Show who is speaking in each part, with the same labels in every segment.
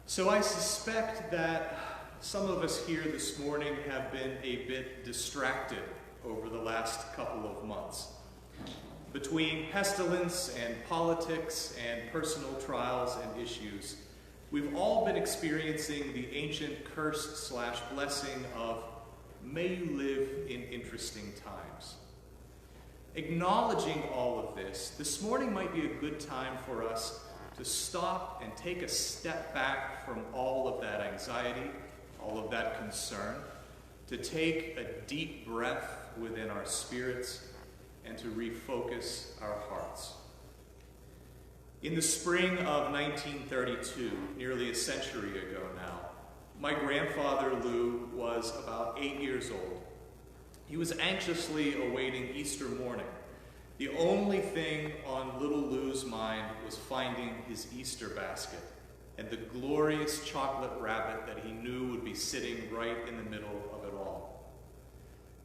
Speaker 1: So I suspect that some of us here this morning have been a bit distracted over the last couple of months. Between pestilence and politics and personal trials and issues, we've all been experiencing the ancient curse/blessing of may you live in interesting times. Acknowledging all of this morning might be a good time for us to stop and take a step back from all of that anxiety, all of that concern, to take a deep breath within our spirits and to refocus our hearts. In the spring of 1932, nearly a century ago now, my grandfather Lou was about 8 years old. He was anxiously awaiting Easter morning. The only thing on little Lou's mind was finding his Easter basket and the glorious chocolate rabbit that he knew would be sitting right in the middle of it all.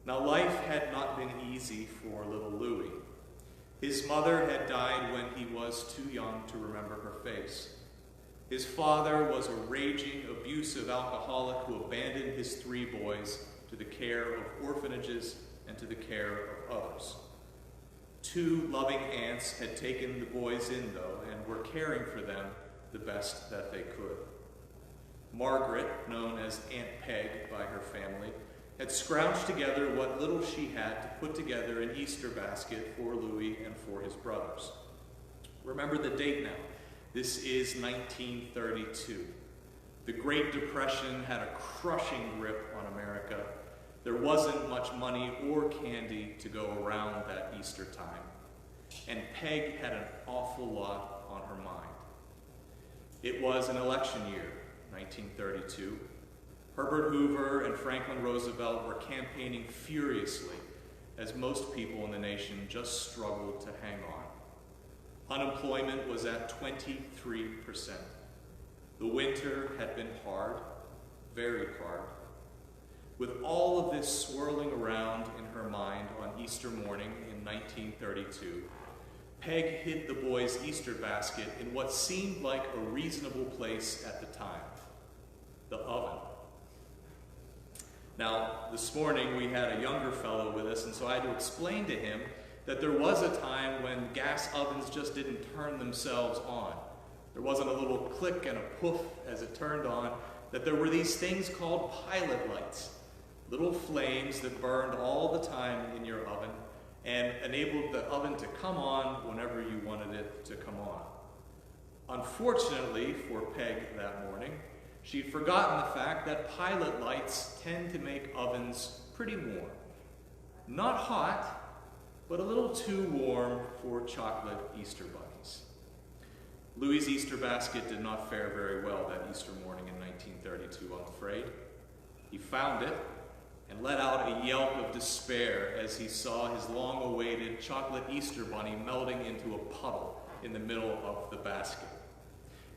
Speaker 1: Now, life had not been easy for little Louie. His mother had died when he was too young to remember her face. His father was a raging, abusive alcoholic who abandoned his 3 boys to the care of orphanages and to the care of others. 2 loving aunts had taken the boys in, though, and were caring for them the best that they could. Margaret, known as Aunt Peg by her family, had scrounged together what little she had to put together an Easter basket for Louis and for his brothers. Remember the date now. This is 1932. The Great Depression had a crushing grip on America. There wasn't much money or candy to go around that Easter time. And Peg had an awful lot on her mind. It was an election year, 1932. Herbert Hoover and Franklin Roosevelt were campaigning furiously as most people in the nation just struggled to hang on. Unemployment was at 23%. The winter had been hard, very hard. With all of this swirling around in her mind on Easter morning in 1932, Peg hid the boys' Easter basket in what seemed like a reasonable place at the time, the oven. Now, this morning we had a younger fellow with us, and so I had to explain to him that there was a time when gas ovens just didn't turn themselves on. There wasn't a little click and a poof as it turned on, that there were these things called pilot lights, little flames that burned all the time in your oven and enabled the oven to come on whenever you wanted it to come on. Unfortunately for Peg that morning, she'd forgotten the fact that pilot lights tend to make ovens pretty warm. Not hot, but a little too warm for chocolate Easter bunnies. Louis's Easter basket did not fare very well that Easter morning in 1932, I'm afraid. He found it and let out a yelp of despair as he saw his long-awaited chocolate Easter bunny melting into a puddle in the middle of the basket.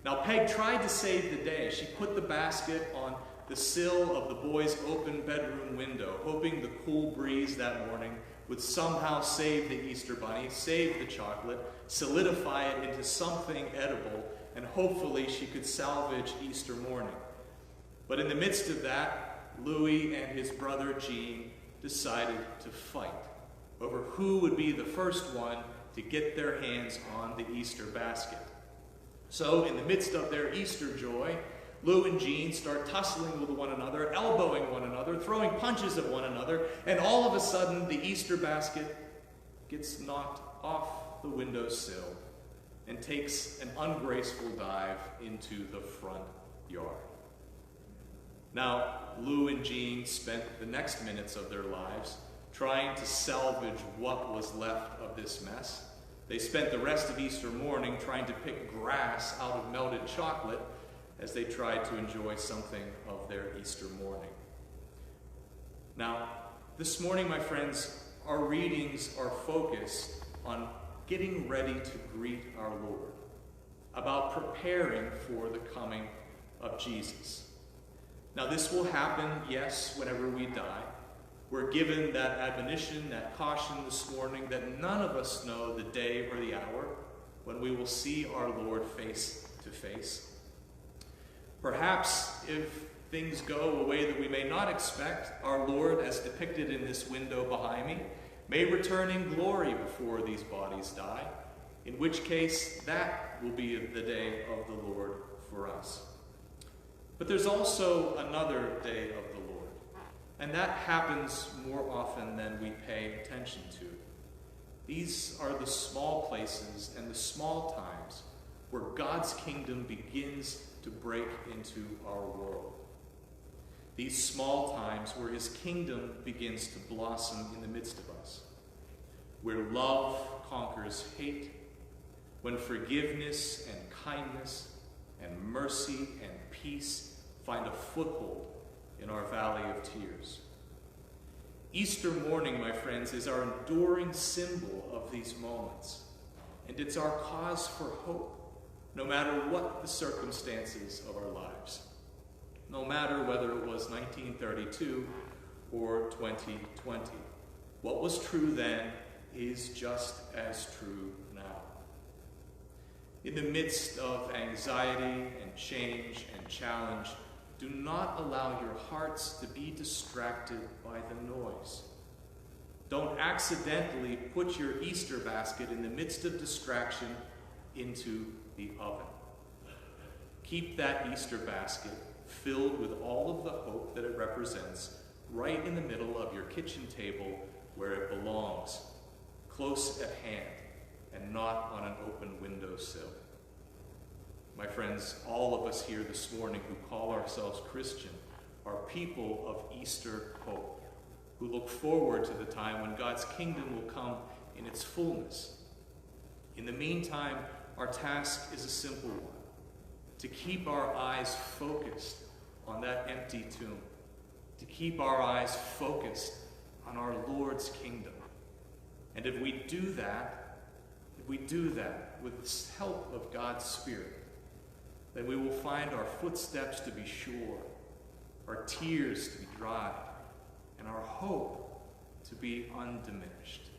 Speaker 1: Now, Peg tried to save the day. She put the basket on the sill of the boys' open bedroom window, hoping the cool breeze that morning would somehow save the Easter bunny, save the chocolate, solidify it into something edible, and hopefully she could salvage Easter morning. But in the midst of that, Louis and his brother Gene decided to fight over who would be the first one to get their hands on the Easter basket. So, in the midst of their Easter joy, Lou and Gene start tussling with one another, elbowing one another, throwing punches at one another, and all of a sudden the Easter basket gets knocked off the windowsill and takes an ungraceful dive into the front yard. Now, Lou and Gene spent the next minutes of their lives trying to salvage what was left of this mess. They spent the rest of Easter morning trying to pick grass out of melted chocolate as they tried to enjoy something of their Easter morning. Now, this morning, my friends, our readings are focused on getting ready to greet our Lord, about preparing for the coming of Jesus. Now, this will happen, yes, whenever we die. We're given that admonition, that caution this morning that none of us know the day or the hour when we will see our Lord face to face. Perhaps if things go a way that we may not expect, our Lord, as depicted in this window behind me, may return in glory before these bodies die, in which case that will be the day of the Lord for us. But there's also another day of the Lord, and that happens more often than we pay attention to. These are the small places and the small times where God's kingdom begins to break into our world. These small times where his kingdom begins to blossom in the midst of us, where love conquers hate, when forgiveness and kindness and mercy and peace find a foothold in our valley of tears. Easter morning, my friends, is our enduring symbol of these moments, and it's our cause for hope, no matter what the circumstances of our lives, no matter whether it was 1932 or 2020. What was true then is just as true now. In the midst of anxiety and change and challenge, do not allow your hearts to be distracted by the noise. Don't accidentally put your Easter basket in the midst of distraction into the oven. Keep that Easter basket filled with all of the hope that it represents right in the middle of your kitchen table where it belongs, close at hand and not on an open windowsill. My friends, all of us here this morning who call ourselves Christian are people of Easter hope, who look forward to the time when God's kingdom will come in its fullness. In the meantime, our task is a simple one: to keep our eyes focused on that empty tomb, to keep our eyes focused on our Lord's kingdom. And if we do that with the help of God's Spirit, then we will find our footsteps to be sure, our tears to be dried, and our hope to be undiminished.